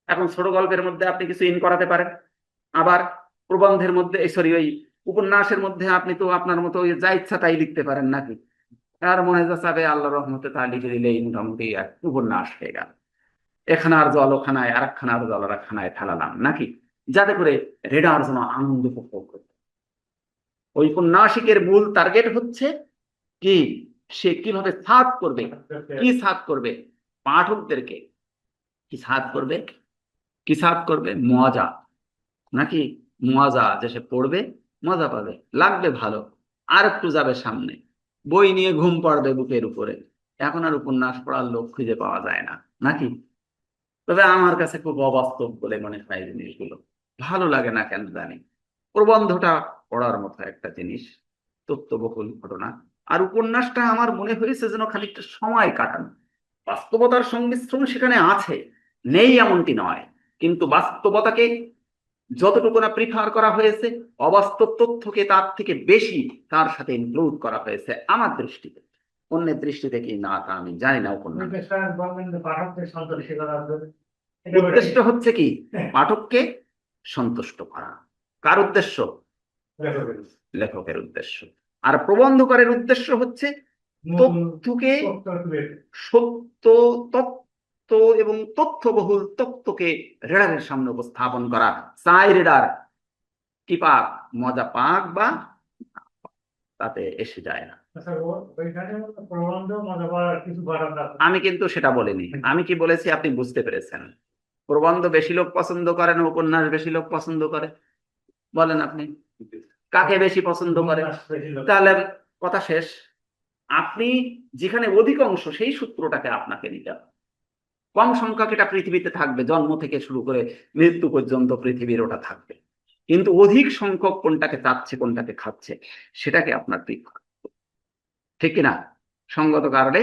এখন ছোট গল্পের মধ্যে আপনি কিছু ইন করাতে পারেন, আবার প্রবন্ধের মধ্যে, সরি, ওই উপন্যাসের মধ্যে আপনি তো আপনার মতো ওই যা ইচ্ছা তাই লিখতে পারেন, নাকি? আর মনে যাচ্ছে আল্লাহ রহমতে তা লিখে দিলেই মোটামুটি এক উপন্যাস হয়ে গেল। এখানার জল ওখানায়, আর একখানার জল আর একখানায় ফেলালাম, নাকি? যাতে করে রেডার যেন আনন্দ উপভোগ করতে। ওই উপন্যাসিকের মূল টার্গেট হচ্ছে কি, সে কিভাবে সাধ করবে, কি সাধ করবে পাঠকদেরকে, কি সাধ করবে, কি সাধ করবে? মজা, নাকি? মজা, যে সে পড়বে, মজা পাবে, লাগবে ভালো, আর একটু যাবে সামনে, বই নিয়ে ঘুম পড়বে বুকের উপরে। এখন আর উপন্যাস পড়ার লোক খুঁজে পাওয়া যায় না, নাকি? তবে আমার কাছে খুব অবাস্তব বলে মনে হয় জিনিসগুলো, ভালো লাগে না কেন জানি। প্রবন্ধটা পড়ার মতো একটা জিনিস, তথ্যবহুল ঘটনা। আর উপন্যাসটা আমার মনে হয়েছে যেন খানিকটা সময় কাটানো, বাস্তবতার সংমিশ্রণ সেখানে আছে, নেই এমনটি নয়, কিন্তু বাস্তবতাকে যতটুকু না প্রিফার করা হয়েছে, অবাস্তব তথ্যকে তার থেকে বেশি তার সাথে ইনক্লুড করা হয়েছে আমার দৃষ্টিতে। অন্যের দৃষ্টিতে কি না তা আমি জানি না উপন্যাস। বলবেন যে পাঠকদের সন্তুষ্ট করার জন্য উদ্দেশ্য হচ্ছে কি? পাঠককে সন্তুষ্ট করা। কার উদ্দেশ্য? লেখকের উদ্দেশ্য। আর প্রবন্ধকারের উদ্দেশ্য হচ্ছে তথ্যকে, সত্য তত্ত্ব এবং তথ্যবহুল তথ্যকে রেডারের সামনে উপস্থাপন করা। চাই রেডার কি পাক, মজা পাক বা তাতে এসে যায় না। আমি কিন্তু সেটা বলিনি। আমি কি বলেছি আপনি বুঝতে পেরেছেন? প্রবন্ধ বেশি লোক পছন্দ করে না উপন্যাস বেশি লোক পছন্দ করে? বলেন আপনি কাকে বেশি পছন্দ করে? তাহলে কথা শেষ। আপনি যেখানে অধিকাংশ সেই সূত্রটাকে আপনাকে নিতে হবে। কম সংখ্যক এটা পৃথিবীতে থাকবে, জন্ম থেকে শুরু করে মৃত্যু পর্যন্ত পৃথিবীর ওটা থাকবে, কিন্তু অধিক সংখ্যক কোনটাকে চাচ্ছে কোনটাকে খাচ্ছে সেটাকে আপনার পরীক্ষা, ঠিক কিনা? সঙ্গত কারণে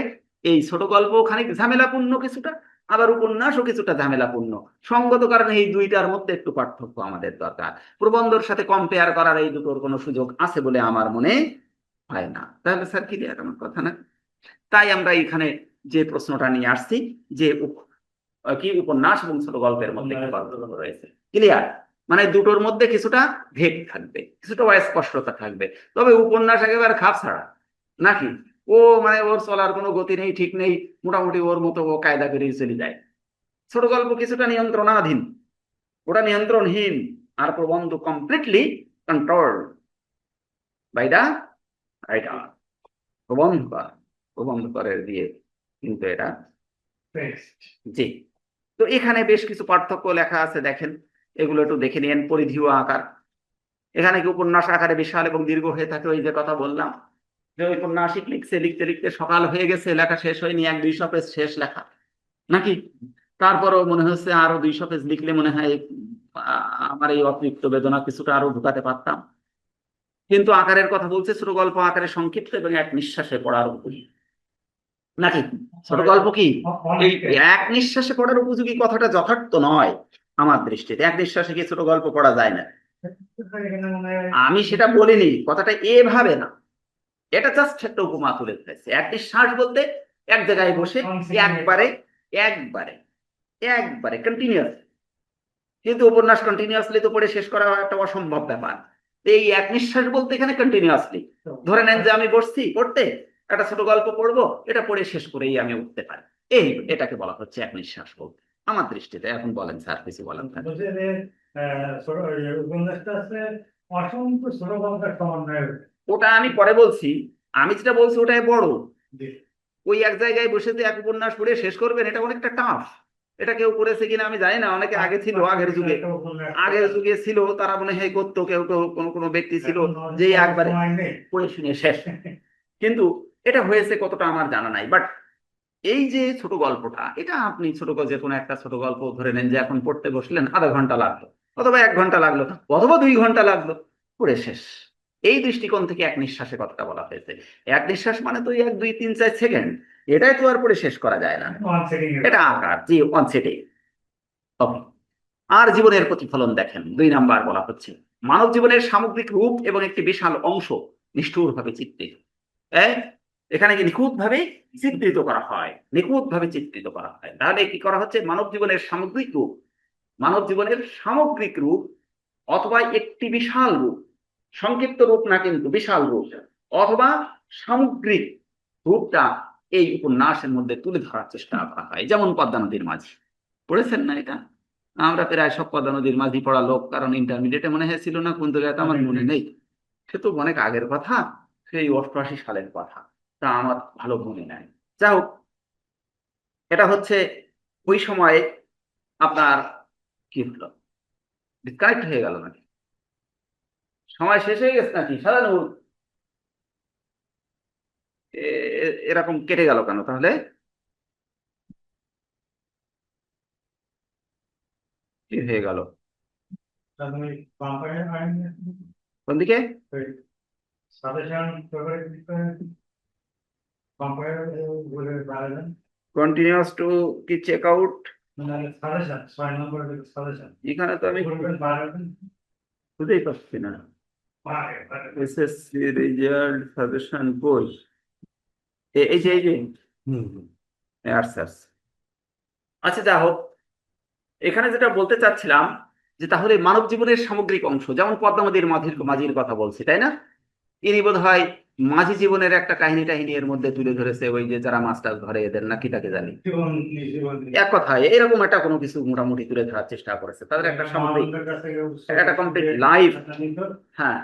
এই ছোট গল্প খানিক ঝামেলাপূর্ণ কিছুটা, আবার উপন্যাসও কিছুটা ঝামেলাপূর্ণ। সঙ্গত কারণে এই দুইটার মধ্যে একটু পার্থক্য আমাদের দরকার। প্রবন্ধের সাথে কম্পেয়ার করার এই দুটোর কোনো সুযোগ আছে বলে আমার মনে হয় না। তাহলে স্যার ক্লিয়ার আমার কথা না? তাই আমরা এখানে যে প্রশ্নটা নিয়ে আসছি যে কি উপন্যাস এবং ছোট গল্পের মধ্যে কি পার্থক্য রয়েছে, ক্লিয়ার? মানে দুটোর মধ্যে কিছুটা ভেদ থাকবে, কিছুটা অস্পষ্টতা থাকবে। তবে উপন্যাস একেবারে খাপ ছাড়া নাকি, ও মানে ওর চলার কোনো গতি নেই, ঠিক নেই, মোটামুটি ওর মতো ও কায়দা করে চলে যায়। ছোট গল্প কিছুটা নিয়ন্ত্রণাধীন, ওটা নিয়ন্ত্রণহীন। আর প্রবন্ধ completely control by the writer. প্রবন্ধকার, প্রবন্ধকারের দিয়ে কিন্তু এটা। জি, তো এখানে বেশ কিছু পার্থক্য লেখা আছে, দেখেন এগুলো একটু দেখে নিন। পরিধি ও আকার, এখানে কি উপন্যাস আকারে বিশাল এবং দীর্ঘ হয়ে থাকে, ওই যে কথা বললাম যে ঔপন্যাসিক লিখছে, লিখতে লিখতে সকাল হয়ে গেছে, লেখা শেষ হয়নি, 100-200 পেজ শেষ লেখা নাকি? তারপরও মনে হচ্ছে আরো 200 পেজ লিখলে মনে হয় আমার এই অতিরিক্ত বেদনা কিছুটা আরো ঢুকাতে পারতাম। কিন্তু আকারের কথা বলছে, ছোট গল্প আকারে সংক্ষিপ্ত এবং এক নিঃশ্বাসে পড়ার উপযোগী নাকি? ছোট গল্প কি এই এক নিঃশ্বাসে পড়ার উপযোগী কথাটা যথার্থ নয় আমার দৃষ্টিতে। এক নিঃশ্বাসে কি ছোট গল্প পড়া যায় না? আমি সেটা বলিনি, কথাটা এভাবে না, এটা জাস্ট একটা উপমা তুলে ধরেছে। এক নিঃশ্বাস বলতে এক জায়গায় বসে একবারে একবারে একবারে কন্টিনিউয়াস, কিন্তু উপন্যাস কন্টিনিউয়াসলি তো পড়ে শেষ করা একটা অসম্ভব ব্যাপার। এই এক নিঃশ্বাস বলতে এখানে কন্টিনিউয়াসলি, ধরে নেন যে আমি বসছি পড়তে, একটা ছোট গল্প পড়বো, এটা পড়ে শেষ করেই আমি উঠতে পারি, এই এটাকে বলা হচ্ছে এক নিঃশ্বাস বলতে আমার দৃষ্টিতে। এখন বলেন স্যার, কিছু বলেন। অসংখ্য ছোট গল্পের সমন্বয়। ওটা আমি পরে বলছি, আমি যেটা বলছি ওটাই বড়। ওই এক জায়গায় বসে যে এক উপন্যাস পড়ে শেষ করবেন, এটা অনেকটা টাফ। এটা কেউ করেছে কিনা আমি জানি না, অনেকে আগে ছিল, আগের যুগে ছিল, তারা মনে হয় করতো, কেউ কেউ কোনো কোনো ব্যক্তি ছিল যে একবারে পড়ে শুনে শেষ। কিন্তু এটা হয়েছে কতটা আমার জানা নাই। বাট এই যে ছোট গল্পটা, এটা আপনি ছোট যে কোনো একটা ছোট গল্প ধরে নেন যে এখন পড়তে বসলেন, আধা ঘন্টা লাগলো অথবা 1 ঘন্টা লাগলো অথবা 2 ঘন্টা লাগলো, পড়ে শেষ। এই দৃষ্টিকোণ থেকে এক নিঃশ্বাসে কথাটা বলা হয়েছে। এক নিঃশ্বাস মানে তো 1, 2, 3, 4 সেকেন্ড, এটাই তো আর পড়ে শেষ করা যায় না। এটা আকার, জি, ওয়ান সেটিং। আর জীবনের প্রতিফলন দেখেন, 2 নাম্বার বলা হচ্ছে মানব জীবনের সামগ্রিক রূপ এবং একটি বিশাল অংশ নিষ্ঠুরভাবে চিত্রিত। এখানে কি নিখুঁত ভাবে চিত্রিত করা হয়, নিখুঁত ভাবে চিত্রিত করা হয়। তাহলে কি করা হচ্ছে? মানব জীবনের সামগ্রিক রূপ, মানব জীবনের সামগ্রিক রূপ অথবা একটি বিশাল রূপ, সংক্ষিপ্ত রূপ না কিন্তু বিশাল রূপ, অথবা সামগ্রিক রূপটা এই উপন্যাসের মধ্যে তুলে ধরার চেষ্টা করা হয়। যেমন পদ্মা নদীর মাঝি, পড়েছেন না এটা? আমরা প্রায় সব পদ্মা নদীর মাঝি পড়া লোক, কারণ ইন্টারমিডিয়েটে মনে হয়েছিল না কোন জায়গায়, আমার মনে নেই, সে তো অনেক আগের কথা, সেই 88 সালের কথা, তা আমার ভালো মনে নাই। যাই হোক, এটা হচ্ছে ওই সময়ে আপনার কি হলো, ডিসকানেক্ট হয়ে গেল নাকি, সময় শেষ হয়ে গেছে নাকি সাধারণ? এরকম কেটে গেল কেন তাহলে? কি হয়ে গেল? কোন দিকে? কন্টিনিউয়াস টু কি চেক আউট? মানে সাজেশন 6 নম্বরের সাজেশন এখানে তো আমি করবেন পারবেন খুঁজেই পাচ্ছি না। পারে পারে এসএসসি রেজাল্ট সাজেশন বই, এই যে হুম আচ্ছা আচ্ছা। আচ্ছা যা হোক, এখানে যেটা বলতে চাচ্ছিলাম যে তাহলে মানব জীবনের সামগ্রিক অংশ, যেমন পদ্মাবতীর মাঝির মাঝির কথা বলছি, তাই না? ইনি বোধ হয় মাঝি জীবনের একটা কাহিনী টাহিনী এর মধ্যে তুলে ধরেছে, ওই যে যারা মাছ টাছ ধরে এদের নাকি তাকে জানি, জীবন জীবন এক কথায় এরকম একটা কোনো কিছু মোটামুটি তুলে ধরার চেষ্টা করেছে, তাদের একটা সামগ্রিক, মহানন্দের কাছ থেকে একটা কমপ্লিট লাইফ। নিত হ্যাঁ,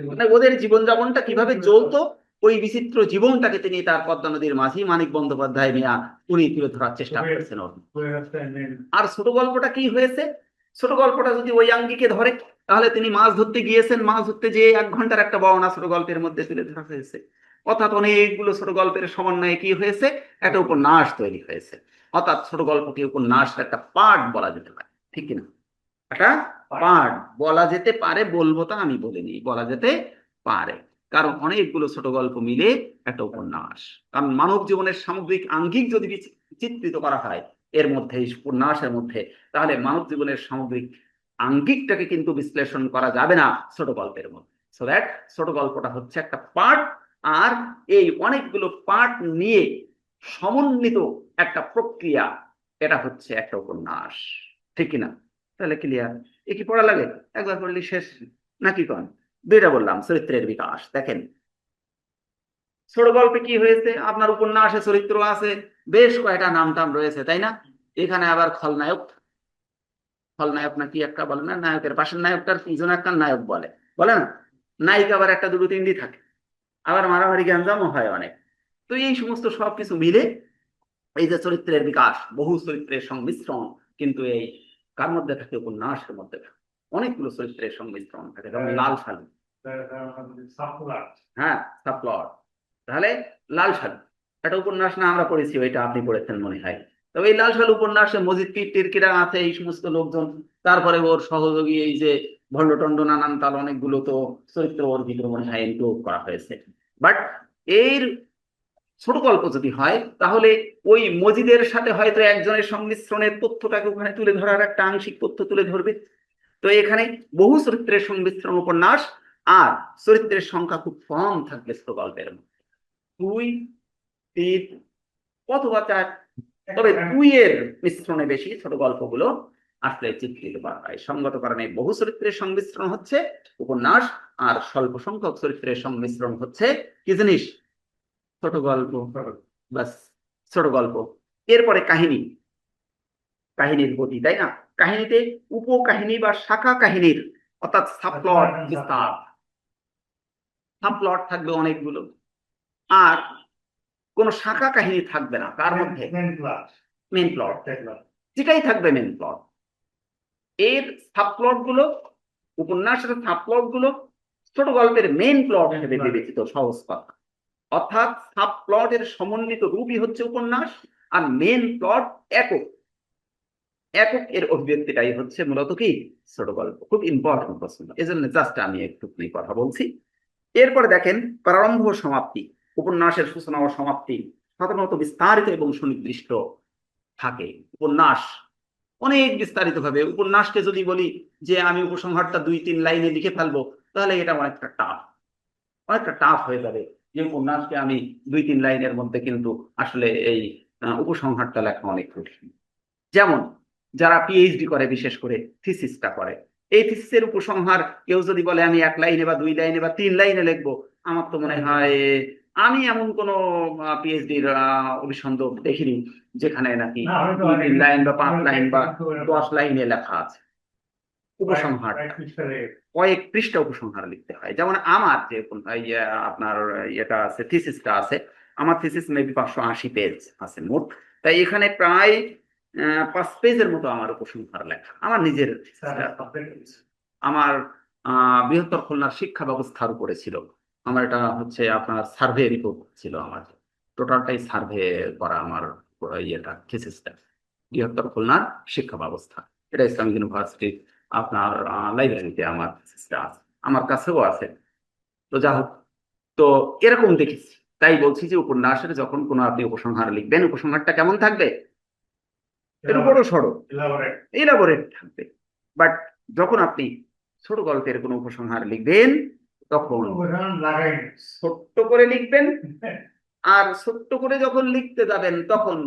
মানে ওদের জীবনযাপনটা কিভাবে চলতো, ওই বিচিত্র জীবনটাকে তিনি তার পদ্মা নদীর মাঝি মানিক বন্দ্যোপাধ্যায় মিয়া উনি তুলে ধরার চেষ্টা করেছেন ওর। আর ছোট গল্পটা কি হয়েছে, ছোট গল্পটা যদি ওই আঙ্গিকে ধরে, তাহলে তিনি মাছ ধরতে গিয়েছেন, মাছ ধরতে যেয়ে 1 ঘন্টার একটা বর্ণনা ছোট গল্পের মধ্যে তুলে ধরা হয়েছে। অর্থাৎ অনেকগুলো ছোট গল্পের সমন্বয়ে কি হয়েছে, একটা উপন্যাস তৈরি হয়েছে। অর্থাৎ ছোট গল্পটি উপন্যাসের একটা পার্ট বলা যেতে পারে, ঠিক কিনা? একটা পার্ট বলা যেতে পারে, বলবো তা আমি বলিনি, বলা যেতে পারে, কারণ অনেকগুলো ছোট গল্প মিলে একটা উপন্যাস। কারণ মানব জীবনের সামগ্রিক আঙ্গিক যদি চিত্রিত করা হয় এর মধ্যে, এই উপন্যাসের মধ্যে, তাহলে মানব জীবনের সামগ্রিক আঙ্গিকটাকে কিন্তু বিশ্লেষণ করা যাবে না ছোট গল্পের মধ্যে। সো দ্যাট ছোট গল্পটা হচ্ছে একটা পার্ট, আর এই অনেকগুলো পার্ট নিয়ে সমন্বিত একটা প্রক্রিয়া, এটা হচ্ছে একটা উপন্যাস, ঠিক কিনা? তাহলে ক্লিয়ার? এ কি পড়া লাগে? একবার পড়লি শেষ নাকি কন? দুইটা বললাম, চরিত্রের বিকাশ। দেখেন ছোট গল্পে কি হয়েছে, আপনার উপন্যাসে চরিত্র আছে, বেশ কয়টা নাম টাম রয়েছে, তাই না? এখানে আবার খলনায়ক, খলনায়ক নাকি একটা বলে না, নায়কের পাশের নায়কটার পিছনে একটা নায়ক বলে, বলে না? নায়িকা আবার একটা দুটো তিনটি থাকে, আবার মারামারি গ্যাঞ্জামও হয় অনেক। তো এই সমস্ত সবকিছু মিলে এই যে চরিত্রের বিকাশ, বহু চরিত্রের সংমিশ্রণ, কিন্তু এই কার মধ্যে থাকে, উপন্যাসের মধ্যে থাকে। অনেকগুলো চরিত্রের সংমিশ্রণ থাকে, যেমন লাল সালু। সাপ্লাট হ্যাঁ, সাবপ্লট। তাহলে লাল সালু একটা উপন্যাস না, আমরা পড়েছি, ওইটা আপনি পড়েছেন মনে হয়। তবে এই লাল সালু উপন্যাসে মজিদ পীর টিরকিরা আছে, এই সমস্ত লোকজন, তারপরে ওর সহযোগী এই যে ভণ্ডটন্ড নানান তাল, অনেকগুলো তো চরিত্র ওর ভিতরে মনে হয় ইনক্লুড করা হয়েছে। বাট এর ছোট গল্প যদি হয়, তাহলে ওই মজিদের সাথে হয়তো একজনের সংমিশ্রণের তথ্যটাকে ওখানে তুলে ধরার একটা আংশিক তথ্য তুলে ধরবে। তো এখানে বহু চরিত্রের সংমিশ্রণ উপন্যাস, আর চরিত্রের সংখ্যা খুব কম থাকবে ছোট গল্পের মধ্যে, 2, 3 অথবা 4। তবে 2 এর মিশ্রণে বেশি ছোট গল্পগুলো আসলে চিত্রিত করা হয়। সঙ্গত কারণে বহু চরিত্রের সংমিশ্রণ হচ্ছে উপন্যাস, আর স্বল্প সংখ্যক চরিত্রের সংমিশ্রণ হচ্ছে কি জিনিস, ছোট গল্প। বাস, ছোট গল্প। এরপরে কাহিনী, কাহিনীর গতি, তাই না? কাহিনীতে উপকাহিনী বা শাখা কাহিনীর, অর্থাৎ সাবপ্লট বিস্তার, সাবপ্লট থাকবে অনেকগুলো, আর কোন শাখা কাহিনী থাকবে না, তার মধ্যে মেন প্লট, যেটাই থাকবে মেন প্লট। এর সাবপ্লট গুলো, উপন্যাসের সাবপ্লট গুলো ছোট গল্পের মেন প্লট হিসেবে বিবেচিত, সহজ কথা। অর্থাৎ সাবপ্লটের সমন্বিত রূপই হচ্ছে উপন্যাস, আর মেন প্লট একক, একক এর অভিব্যক্তিটাই হচ্ছে মূলত কি, ছোট গল্প। খুব ইম্পর্টেন্ট প্রশ্ন, এজন্য জাস্ট আমি একটু কথা বলছি। এরপরে দেখেন প্রারম্ভ ও সমাপ্তি, উপন্যাসের সূচনা ও সমাপ্তি সাধারণত বিস্তারিত এবং সুনির্দিষ্ট থাকে। উপন্যাস অনেক বিস্তারিত ভাবে, উপন্যাসকে যদি বলি যে আমি উপসংহারটা 2-3 লাইনে লিখে ফেলবো, তাহলে এটা অনেকটা টাফ, অনেকটা টাফ হয়ে যাবে। যে উপন্যাসকে আমি 2-3 লাইনের মধ্যে কিন্তু আসলে এই উপসংহারটা লেখা অনেক কঠিন। যেমন যারা পিএইচডি করে, বিশেষ করে থিসিসটা করে, এই থিসিসের উপসংহার কেউ যদি বলে আমি 1 লাইনে বা 2 লাইনে বা 3 লাইনে লিখবো, আমার তো মনে হয় আমি এমন কোন পিএইচডির অভিসন্দর্ভ দেখিনি যেখানে নাকি 2-3 লাইন বা 5 লাইন বা 10 লাইনে লেখা আছে উপসংহার। কয়েক পৃষ্ঠা উপসংহার লিখতে হয়। যেমন আমার যে আপনার এটা আছে, থিসিসটা আছে, আমার থিসিস মেবি 580 পেজ আছে মোট। তাই এখানে প্রায় 5 পেজের মতো আমার উপসংহার লেখা, আমার নিজের। আমার বৃহত্তর খুলনার শিক্ষা ব্যবস্থার উপরে ছিল। আমার এটা হচ্ছে আপনার সার্ভে রিপোর্ট ছিল, আমার টোটালটাই সার্ভে করা আমার ইয়েটা, থিসিসটা, বৃহত্তর খুলনার শিক্ষা ব্যবস্থা। এটা ইসলামিক ইউনিভার্সিটি আপনার লাইব্রেরিতে আমার থিসিসটা আছে, আমার কাছেও আছে। তো যা হোক, তো এরকম দেখেছি। তাই বলছি যে উপন্যাসের যখন কোনো আপনি উপসংহার লিখবেন, উপসংহারটা কেমন থাকবে, একটু বড় সড়ো elaborate. এলাবোরেট থাকবে। বাট যখন আপনি ছোট গল্পের কোনো উপসংহার লিখবেন তখন উদাহরণ লাগাই না। ছোট্ট করে লিখবেন, আর ছোট্ট করে যখন লিখতে যাবেন তখন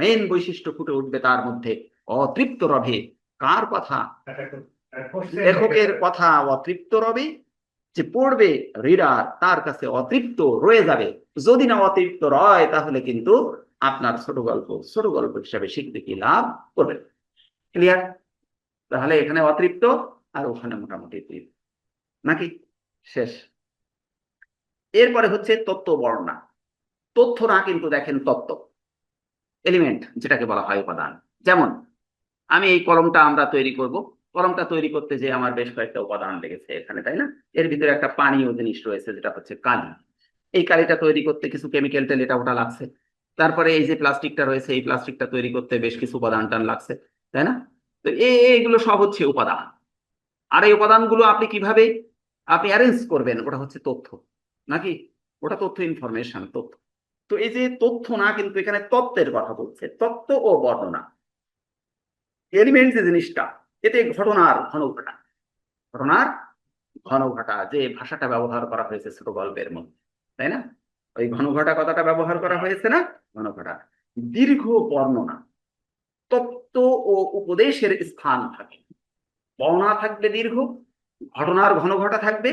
মেইন বৈশিষ্ট্য ফুটে উঠবে তার মধ্যে, অতৃপ্ত রবে। কার কথা? লেখকের কথা অতৃপ্ত রবে, যে পড়বে রিডার তার কাছে অতৃপ্ত রয়ে যাবে। যদি না অতৃপ্ত রয় তাহলে কিন্তু আপনার ছোট গল্প হিসাবে শিখতে কি লাভ করবে? ক্লিয়ার? তাহলে এখানে অতৃপ্ত আর ওখানে মোটামুটি তৃপ্ত, নাকি? শেষ। এরপরে হচ্ছে তত্ত্ব বর্ণনা। তথ্য না, কিন্তু দেখেন তত্ত্ব, এলিমেন্ট যেটাকে বলা হয় উপাদান। যেমন আমি এই কলমটা আমরা তৈরি করব, কলমটা তৈরি করতে যে আমার বেশ কয়েকটা উপাদান লেগেছে এখানে, তাই না? এর ভিতরে একটা পানীয় জিনিস রয়েছে যেটা হচ্ছে কালি। এই কালিটা তৈরি করতে কিছু কেমিক্যাল টেল এটা ওটা লাগছে। তারপরে এই যে প্লাস্টিকটা রয়েছে, এই প্লাস্টিকটা তৈরি করতে বেশ কিছু উপাদান টান লাগছে, তাই না? তো এইগুলো সব হচ্ছে উপাদান। আর এই উপাদানগুলো আপনি কিভাবে আপনি অ্যারেঞ্জ করবেন, ওটা হচ্ছে তথ্য, নাকি? ওটা তথ্য, ইনফরমেশন, তথ্য। তো এই যে তথ্য না, কিন্তু এখানে তত্ত্বের কথা বলছে, তত্ত্ব ও বর্ণনা। এলিমেন্ট যে জিনিসটা, এতে ঘটনার ঘন ঘটা যে ভাষাটা ব্যবহার করা হয়েছে ছোট গল্পের মধ্যে, তাই না? ওই ঘন ঘটা কথাটা ব্যবহার করা হয়েছে না? ঘন ঘটা। দীর্ঘ বর্ণনা, তত্ত্ব ও উপদেশের স্থান থাকে। বর্ণনা থাকবে দীর্ঘ, ঘটনার ঘন ঘটা থাকবে,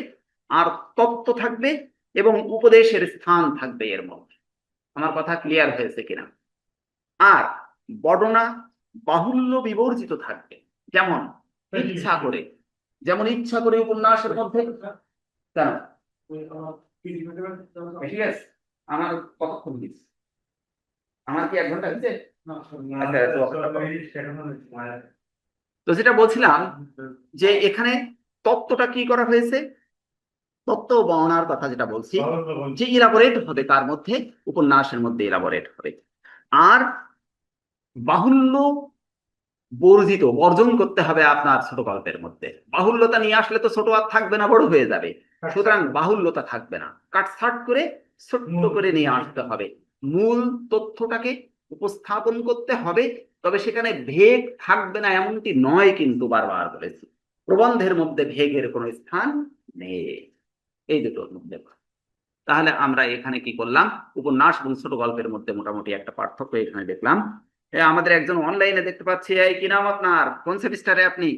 আর তত্ত্ব থাকবে, এবং উপদেশের স্থান থাকবে এর মধ্যে। আমার কথা ক্লিয়ার হয়েছে কিনা? আর বর্ণনা বাহুল্য বিবর্জিত থাকবে। যেমন ইচ্ছা করে, উপন্যাসের মধ্যে কেন? ঠিক আছে, আমার কতক্ষণ দিচ্ছে? আমার কি 1 ঘন্টা হচ্ছে? তো যেটা বলছিলাম যে এখানে তত্ত্বটা কি করা হয়েছে, তত্ত্ব বর্ণনার কথা যেটা বলছি, যে ইলাবোরেট হবে তার মধ্যে, উপন্যাসের মধ্যে ইলাবোরেট হবে। আর বাহুল্য বর্জন করতে হবে আপনার ছোট গল্পের মধ্যে। বাহুল্যতা নিয়ে আসলে তো ছোট আর থাকবে না, বড় হয়ে যাবে। সুতরাং বাহুল্যতা থাকবে না, কাটছাট করে ছোট্ট করে নিয়ে আসতে হবে। মূল তথ্যটাকে উপস্থাপন করতে হবে, তবে সেখানে ভেগ থাকবে না এমনটি নয়, কিন্তু বারবার বলেছি প্রবন্ধের মধ্যে ভেগের কোনো স্থান নেই। এই দুটোর মধ্যে। তাহলে আমরা এখানে কি করলাম, উপন্যাস এবং ছোট গল্পের মধ্যে মোটামুটি একটা পার্থক্য এখানে দেখলাম। আমাদের একজন অনলাইনে দেখতে পাচ্ছি, এই কি নাম আপনার, কোন সেমিস্টারে আপনি?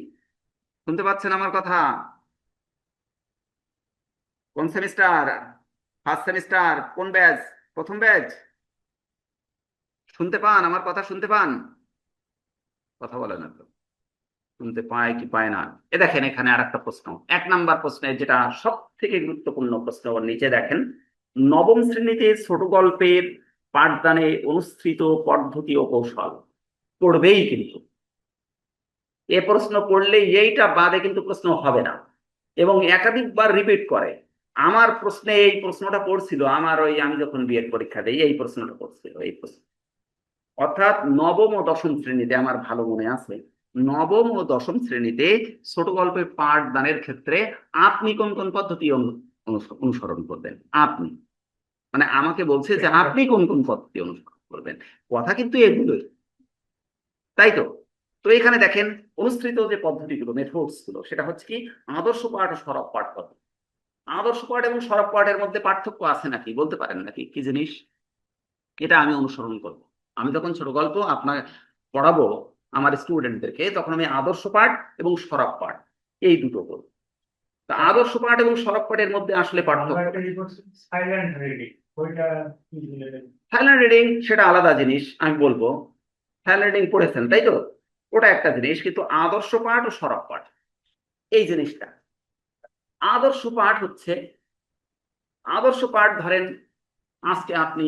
শুনতে পাচ্ছেন আমার কথা? কোন সেমিস্টার? First semester? কোন ব্যাচ? প্রথম ব্যাচ? শুনতে পান আমার কথা? শুনতে পান? কথা বলে না তো, শুনতে পায় কি পায় না? দেখেন এখানে আর একটা প্রশ্ন, 1 নাম্বার প্রশ্নে, যেটা সব থেকে গুরুত্বপূর্ণ প্রশ্ন, ওর নিচে দেখেন, নবম শ্রেণীতে ছোট গল্পের পাঠদানে অনুসৃত পদ্ধতি ও কৌশল। পড়বেই কিন্তু, এ প্রশ্ন পড়লে এইটা বাদে কিন্তু প্রশ্ন হবে না, এবং একাধিকবার রিপিট করে। আমার প্রশ্নে এই প্রশ্নটা পড়ছিল, আমার ওই আমি যখন বিএড পরীক্ষা দিই এই প্রশ্নটা পড়ছিল, এই প্রশ্ন। অর্থাৎ নবম ও দশম শ্রেণীতে, আমার ভালো মনে আছে, নবম ও দশম শ্রেণীতে ছোট গল্পের পাঠদানের ক্ষেত্রে আপনি কোন কোন পদ্ধতি অনুসরণ করবেন? আপনি, মানে আমাকে বলছে যে আপনি কোন কোন পদ্ধতি অনুসরণ করবেন, কথা কিন্তু এগুলোই, তাই তো? তো এখানে দেখেন অনুসৃত যে পদ্ধতিগুলো, মেথডস গুলো, সেটা হচ্ছে কি, আদর্শ পাঠ ও সরব পাঠ পদ্ধতি। আদর্শ পাঠ এবং সরব পাঠের মধ্যে পার্থক্য আছে নাকি, বলতে পারেন নাকি কি জিনিস? এটা আমি অনুসরণ করব। আমি যখন ছোট গল্প আপনার পড়াবো আমার স্টুডেন্টদেরকে, তখন আমি আদর্শ পাঠ এবং সরব পাঠ এই দুটো করব। তা আদর্শ পাঠ এবং সরব পাঠের মধ্যে আসলে পার্থক্য, সাইলেন্ট রিডিং, ওইটা কি? সাইলেন্ট রিডিং সেটা আলাদা জিনিস, আমি বলবো। সাইলেন্ট রিডিং পড়েছেন তাই তো, ওটা একটা জিনিস। কিন্তু আদর্শ পাঠ ও সরব পাঠ এই জিনিসটা, আদর্শ পাঠ হচ্ছে, আদর্শ পাঠ ধরেন আজকে আপনি